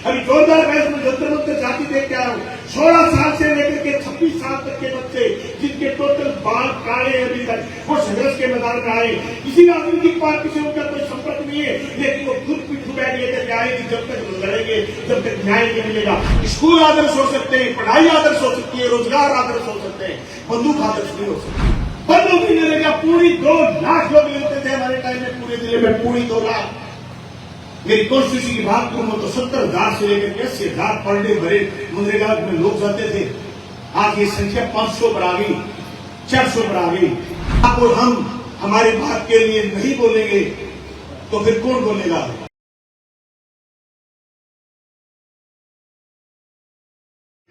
अभी जोरदार बहस में जंतर मंतर जाति देख के आया हूँ। 16 साल से लेकर के 26 साल तक के बच्चे जिनके टोटल बाल काले अभी तक, वो संघर्ष के मैदान में आए। किसी राजनीतिक पार्टी से उनका कोई संपर्क नहीं है, लेकिन वो खुद पीठ बैठ लेकर के आए कि जब तक लड़ेंगे जब तक न्याय नहीं मिलेगा। स्कूल आदर्श हो सकते हैं, पढ़ाई आदर्श हो सकती है, रोजगार आदर्श हो सकते हैं, बंदूक आदर्श नहीं हो सकती। बंदूक नहीं मिलेगा। पूरी 2 लाख लोग मिलते थे हमारे टाइम में, पूरे जिले में पूरी 2 लाख। मेरी कॉन्स्टिट्यूशन की बात करूं तो 70,000 से लेकर के 80,000 पर डे भरे मनरेगा में लोग जाते थे। आज ये संख्या 500 पर आ गई, 400 पर आ गई। आप और हम हमारी बात के लिए नहीं बोलेंगे तो फिर कौन बोलेगा?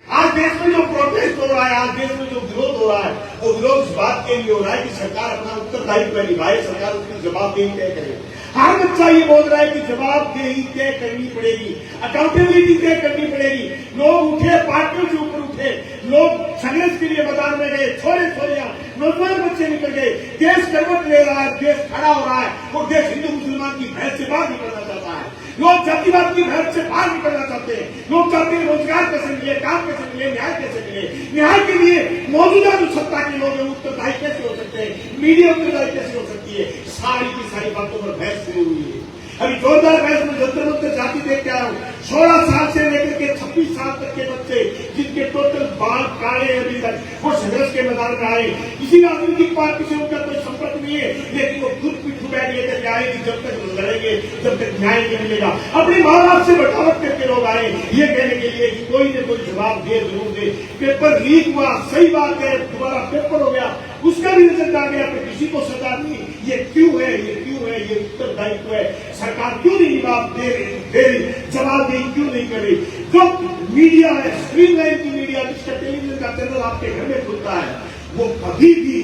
आज देश में जो प्रोटेस्ट हो रहा है, आज देश में जो विरोध हो रहा है, वो विरोध इस बात के लिए हो रहा है कि सरकार अपना उत्तरदायित्व निभाए, सरकार उसकी जवाबदेही तय करे। हर बच्चा ये बोल रहा है कि जवाबदेही तय करनी पड़ेगी, अकाउंटेबिलिटी तय करनी पड़ेगी। लोग उठे, पार्टियों के ऊपर उठे, लोग संघर्ष के लिए मैदान में गए, छोरे छोरियां नौजवान बच्चे निकल गए। देश करवट ले रहा है, देश खड़ा हो रहा है और देश हिंदू मुसलमान की भैंस से बाहर निकलना चाहता है। लोग जातिवाद की भैंस से बाहर निकलना चाहते हैं। लोग चाहते हैं रोजगार कैसे मिले, काम कैसे मिले, न्याय कैसे मिले। न्याय के लिए मौजूदा जो सत्ता के लोग हैं उत्तरदायी कैसे हो सकते हैं, मीडिया उत्तरदायी कैसे हो सकती है। सारी की सारी बातों पर बहस शुरू हुई है। अभी जोरदार बहस में जंतर मंतर जाति देख के आया हूँ। 16 साल से लेकर के 26 साल तक के बच्चे जिनके टोटल बाल काले अभी तक, वो संघर्ष के मैदान में आए। किसी राजनीतिक पार्टी से उनका कोई संपर्क नहीं है, लेकिन वो खुद पीठ बैठ लेकर के आए कि जब तक लड़ेंगे जब तक न्याय नहीं मिलेगा। अपनी माँ बाप से बटावट करके लोग आए ये कहने के लिए कि कोई न कोई जवाब दे, जरूर दे। पेपर लीक हुआ, सही बात है, दोबारा पेपर हो गया, उसका भी रिजल्ट आ गया, तो किसी को सजा नहीं। ये क्यों है, ये क्यों है, ये उत्तरदायित्व है। सरकार क्यों नहीं जवाब दे रही, जवाबदेही क्यों नहीं कर रही? जो मीडिया है, स्ट्रीमलाइन की मीडिया, जिसका टेलीविजन का चैनल आपके घर में खुलता है, वो कभी भी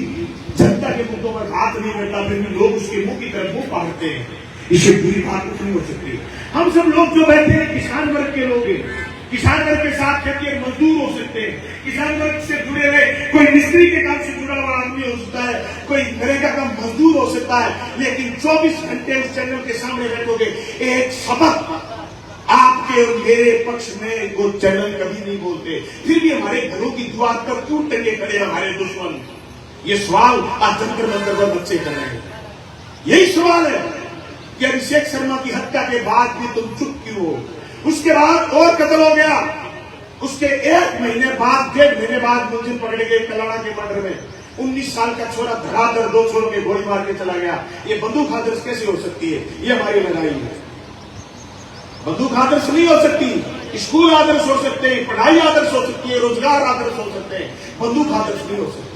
जनता के मुद्दों पर हाथ नहीं बैठता, फिर भी लोग उसके मुंह की तरफ मुंह पाड़ते हैं। इससे बुरी बात कुछ नहीं हो सकती। हम सब लोग जो बैठे हैं किसान वर्ग के लोग हैं। किसान वर्ग के साथ खेती मजदूर हो सकते हैं, किसान वर्ग से जुड़े हुए कोई मिस्त्री के काम से जुड़ा हुआ आदमी हो सकता है, कोई नरेगा का मजदूर हो सकता है, लेकिन 24 घंटे उस चैनल के सामने बैठोगे, एक सबक आपके और मेरे पक्ष में वो चैनल कभी नहीं बोलते। फिर भी हमारे घरों की द्वार पर क्यों टंगे खड़े हमारे दुश्मन? ये सवाल आज जंतर मंतर पर बच्चे कर रहे हैं। यही सवाल है कि अभिषेक शर्मा की हत्या के बाद भी तुम चुप क्यों हो? उसके बाद और कत्ल हो गया, उसके 1 महीने बाद, 1.5 महीने बाद मुलजिम पकड़े गए कलाड़ा के मर्डर में। 19 साल का छोरा धड़ाधड़ 2 छोरों के गोली मार के चला गया। ये बंदूक आदर्श कैसे हो सकती है? ये हमारी लड़ाई है। बंदूक आदर्श नहीं हो सकती। स्कूल आदर्श हो सकते हैं, पढ़ाई आदर्श हो सकती है, रोजगार आदर्श हो सकते हैं, बंदूक आदर्श नहीं हो सकती।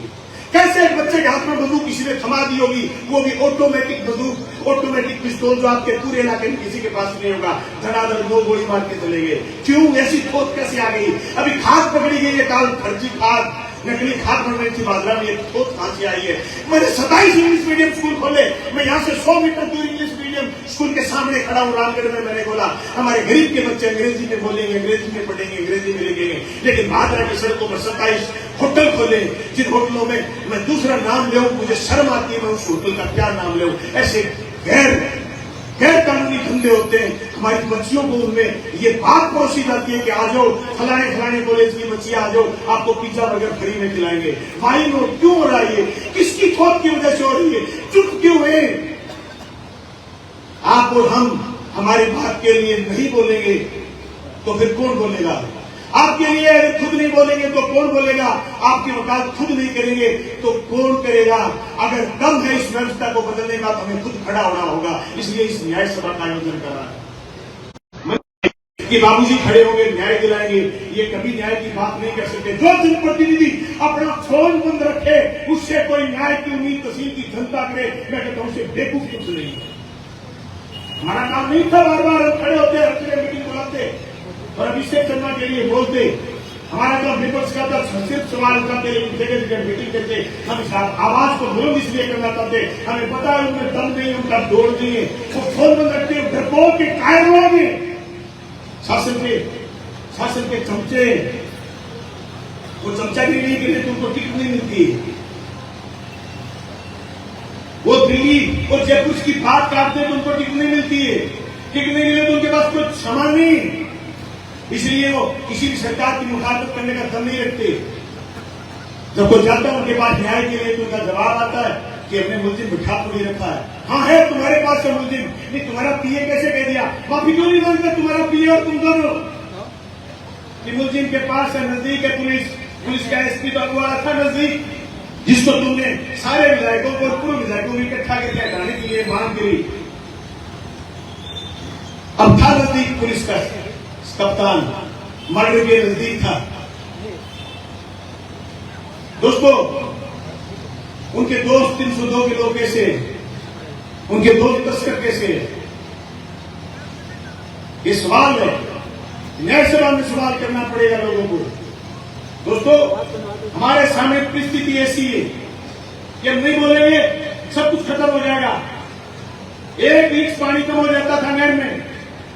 कैसे एक बच्चे के हाथ में बंदूक किसी ने थमा दी होगी, वो भी ऑटोमेटिक बंदूक, ऑटोमेटिक पिस्तौल, जो आपके पूरे इलाके में किसी के पास नहीं होगा। धड़ाधड़ 2 गोली मार के चले गए। क्यों? ऐसी थोक कैसे आ गई? अभी खाद पकड़ी गई है, काल फर्जी खाद, नकली खाद बन रही थी बाजार में, थोक कहां से आई है? मैंने 27 इंग्लिश मीडियम स्कूल खोले। मैं यहाँ से 100 मीटर दूर इंग्लिश मीडियम स्कूल के सामने खड़ा हूँ रामगढ़ में। मैंने बोला हमारे गरीब के बच्चे अंग्रेजी में बोलेंगे, अंग्रेजी में पढ़ेंगे, अंग्रेजी में लिखेंगे। लेकिन भादरा की सड़कों पर 27 होटल खोले, जिन होटलों में मैं दूसरा नाम ले, मुझे शर्म आती है मैं उस होटल का क्या नाम ले। ऐसे गैर कानूनी धंधे होते हैं। हमारी बच्चियों को उनमें ये बात परोसी जाती है कि आ जाओ फलाने कॉलेज की बच्चियां, आ जाओ आपको पिज्जा बर्गर फ्री में खिलाएंगे। भाई लोग क्यों हो रहा है ये? किसकी थोक की वजह से हो रही है? चुप क्यों है? आप और हम हमारी बात के लिए नहीं बोलेंगे तो फिर कौन बोलेगा? आपके लिए अगर खुद नहीं बोलेंगे तो कौन बोलेगा? आपकी वकालत खुद नहीं करेंगे तो कौन करेगा? अगर दम है इस व्यवस्था को बदलने का तो हमें खुद खड़ा होना होगा। इसलिए इस न्याय सभा का आयोजन कर रहा है कि बाबूजी खड़े होंगे, न्याय दिलाएंगे। ये कभी न्याय की बात नहीं कर सकते। जो जनप्रतिनिधि अपना फोन बंद रखे उससे कोई न्याय की उम्मीद तहसील की जनता करे, मैं कहता हूं उसे बेवकूफ कुछ नहीं। हमारा काम नहीं था बार बार खड़े होते, हर जगह मीटिंग बुलाते और अभिषेक शर्मा के लिए बोलते। हमारा काम विपक्ष का था, सिर्फ सवाल उठाते, जगह जगह मीटिंग करते। हम इस आवाज को बुलंद इसलिए करना चाहते, हमें पता है उनमें दम नहीं, उनका दौड़ नहीं है। वो फोन बंद रखते, डरपोक के कायर लोगे, शासन के चमचे, वो चमचागिरी के लिए तुमको टिकट नहीं मिलती। वो दिल्ली और जयपुर की बात काटते तो उनको टिकट नहीं मिलती है। टिकट नहीं मिले तो उनके पास कुछ सामान नहीं। इसलिए वो किसी भी सरकार की मुखातिब करने का दम नहीं रखते। जब कोई जाता है उनके पास न्याय के लिए तो उनका जवाब आता है कि हमने मुलजिम बिठा पूरी रखा है। हाँ है तुम्हारे पास है मुलजिम, नहीं तुम्हारा पीए कैसे कह दिया, माफी क्यों नहीं मांगता तुम्हारा पीए और तुम दोनों कि मुलजिम के पास है, नजदीक है पुलिस का एसपी तो अगुवाड़ा था नजदीक, जिसको तुमने सारे विधायकों को और पूर्व विधायकों को इकट्ठा करके हटाने के लिए मांग करी। अब था नजदीक पुलिस का कप्तान, मर्डर के नजदीक था। दोस्तों उनके दोस्त 302 के लोग कैसे, उनके दोस्त तस्कर कैसे, ये सवाल है, न्याय सभा में सवाल करना पड़ेगा लोगों को। दोस्तों हमारे सामने परिस्थिति ऐसी है कि हम नहीं बोलेंगे सब कुछ खत्म हो जाएगा। 1 इंच पानी कम हो जाता था नहर में,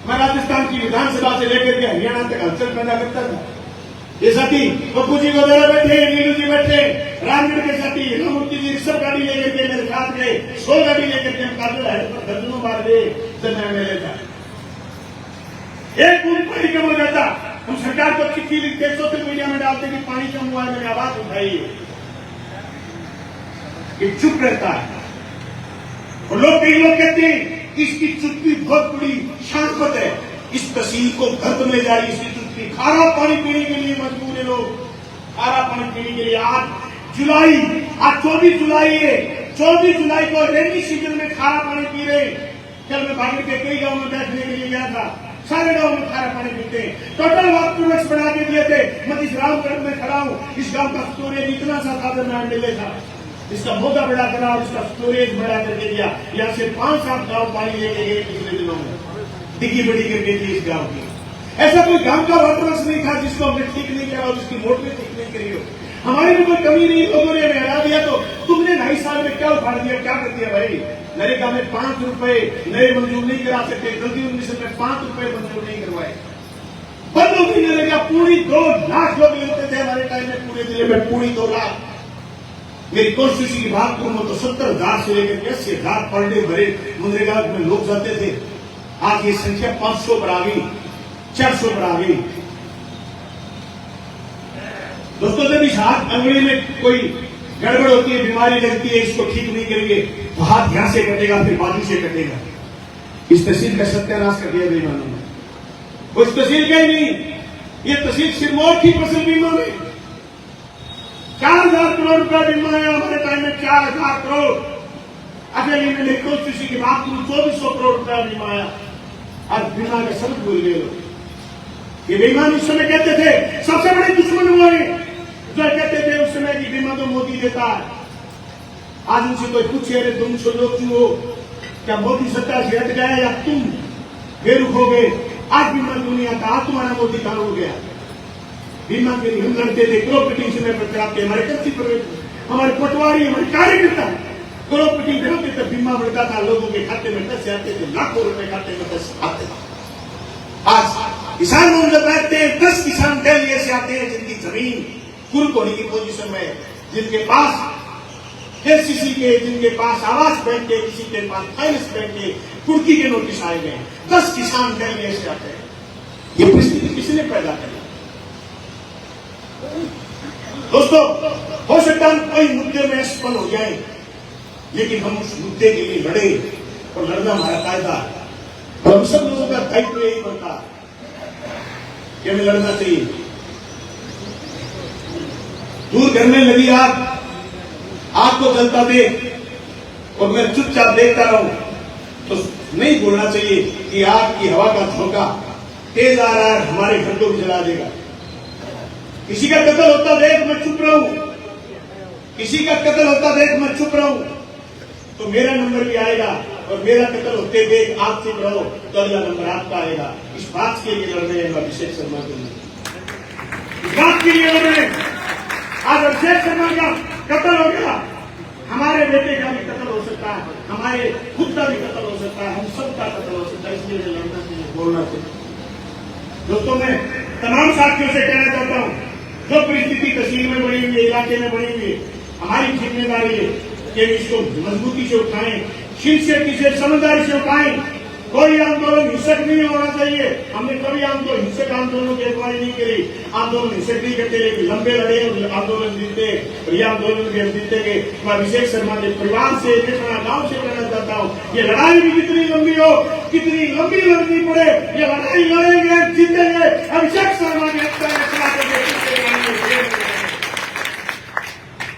मैं राजस्थान की विधानसभा से लेकर के हरियाणा तक हलचल पैदा करता था। ये साथी पप्पू जी वगैरह बैठे, नीलू जी बैठे, रामगढ़ के साथी रामूर्ति जी रिश्व गाड़ी लेकर के मेरे साथ गए, 100 गाड़ी लेकर के हम काबिल है पर दर्जनों बार गए जब मैं एमएलए था। 1 बूंद पानी कम हो जाता, हम सरकार को चिट्ठी लिखते, सोशल मीडिया में डालते कि पानी कम हुआ है, मैंने आवाज उठाई है, ये चुप रहता है। और कई लोग कहते हैं इसकी चुप्पी बहुत बड़ी शांत है, इस तहसील को गर्द में जा रही इसकी चुप्पी, खारा पानी पीने के लिए मजबूर है लोग, खारा पानी पीने के लिए। आज 24 जुलाई है, 24 जुलाई को रेनी सीजन में खारा पानी पी रहे। कल मैं भागड़ के कई गांव में बैठने के लिए गया था, सारे गांव में खारा पानी पीते हैं। टोटल वाटर बना के दिए थे। मैं इस रामगढ़ में खड़ा हूं, इस गांव का स्टोरेज इतना सा था मैं मिले था, इसका मौका बड़ा करा और इसका स्टोरेज बड़ा करके दिया। यहाँ से 5-7 गांव पानी लेके गए पिछले दिनों में, डिग्गी बड़ी करके दी इस गांव की। ऐसा कोई गांव का वाटर नहीं था जिसको हमने ठीक नहीं करा और जिसकी मोटर ठीक नहीं करी हो। हमारी भी कोई कमी नहीं, लोगों ने हमें हरा दिया तो तुमने 2.5 साल में क्या उखाड़ दिया, क्या कर दिया भाई। नरेगा में 5 रुपए नए मंजूर नहीं करा सकते, जल्दी मिशन में 5 रुपए मंजूर नहीं करवाए, बंद हो गई नरेगा। पूरी 2 लाख लोग मिलते थे हमारे टाइम में, पूरे जिले में पूरी 2 लाख। मेरी कॉन्स्टिट्यूशन की बात करूं तो 70,000 से लेकर 80,000 पर डे भरे मनरेगा में लोग जाते थे। आज ये संख्या 500 पर आ गई, 400 पर आ गई। दोस्तों जब इस हाथ अंगुली में कोई गड़बड़ होती है, बीमारी लगती है, इसको ठीक नहीं करेंगे तो हाथ यहां से कटेगा, फिर बाजू से कटेगा। इस तहसील का सत्यानाश कर दिया बेईमानों ने। उस तहसील का ही नहीं, ये तहसील सिरमौर की फसल बीमा में 4,000 करोड़ रुपया बीमा है हमारे टाइम में, 4,000 करोड़। अगले महीने कॉन्स्टिट्यूशन की बात करूं 2,400 करोड़ रुपया बीमा आया। आज बीमा का शब्द भूल गए लोग। ये बेईमान उस समय कहते थे सबसे बड़े दुश्मन हुए, जो कहते थे उस समय की बीमा तो मोदी देता है। आज उनसे कोई पूछे अरे तुम लोग क्यों हो, क्या मोदी सत्ता से हट गया या तुम बेरुख हो गए। आज बीमा दुनिया का, आज तुम्हारा मोदी कहां हो गया। बीमा के लिए हम लड़ते थे, क्रॉप समय पर कराते, हमारे कृषि पर हमारे पटवारी हमारे कार्यकर्ता क्रॉप कराते थे, बीमा बढ़ता था, लोगों के खाते में पैसे आते थे, लाखों रुपए खाते में पैसे आते थे। आज किसान लोग जब बैठते हैं 10 किसान दल ऐसे आते हैं जिनकी जमीन कुल होने की पोजीशन में, जिनके पास एससीसी के, जिनके पास आवास बैंक के, किसी के पास फाइनेंस बैंक के कुर्की के नोटिस आए गए। 10 किसान दल ऐसे आते हैं। ये परिस्थिति किसने पैदा करी। दोस्तों हो सकता है कोई मुद्दे में असफल हो जाए, लेकिन हम उस मुद्दे के लिए लड़े और लड़ना हमारा कायदा है। और हम सब लोगों का दायित्व यही बनता है कि हमें लड़ना चाहिए। दूर घर में लगी आग को जलता देख और मैं चुपचाप देखता रहूं तो नहीं बोलना चाहिए कि आग की हवा का झोंका तेज आ रहा है, हमारे घर को भी जला देगा। किसी का कत्ल होता देख मैं चुप रहूं, किसी का कत्ल होता देख मैं चुप रहूं तो मेरा नंबर भी आएगा, और मेरा कत्ल होते देख आप चुप रहो तो अगला नंबर आपका आएगा। इस बात के लिए लड़ रहे हैं अभिषेक शर्मा के लिए, इस बात के लिए लड़ रहे हैं। आज अभिषेक शर्मा का कत्ल हो गया, हमारे बेटे का भी कत्ल हो सकता है, हमारे खुद का भी कत्ल हो सकता है, हम सबका कत्ल हो सकता है। इसलिए लड़ना चाहिए, बोलना चाहिए। दोस्तों मैं तमाम साथियों से कहना चाहता हूं, जो परिस्थिति तहसील में बनी हुई है, इलाके में बनी हुई है, हमारी जिम्मेदारी है कि इसको मजबूती से उठाएं, सिंसियरिटी से, समझदारी से उठाएं कोई आंदोलन हिंसक नहीं होना चाहिए। हमने कभी आंदोलन हिंसक आंदोलनों की अगुवाई नहीं करी। आंदोलन हिंसक नहीं करते, लेकिन लंबे लड़े आंदोलन जीते और ये आंदोलन भी हम जीते गए। मैं अभिषेक शर्मा के परिवार से, गांव से कहना चाहता हूँ, ये लड़ाई भी कितनी लंबी हो, कितनी लंबी लड़नी पड़े, ये लड़ाई लड़ेंगे, जीतेंगे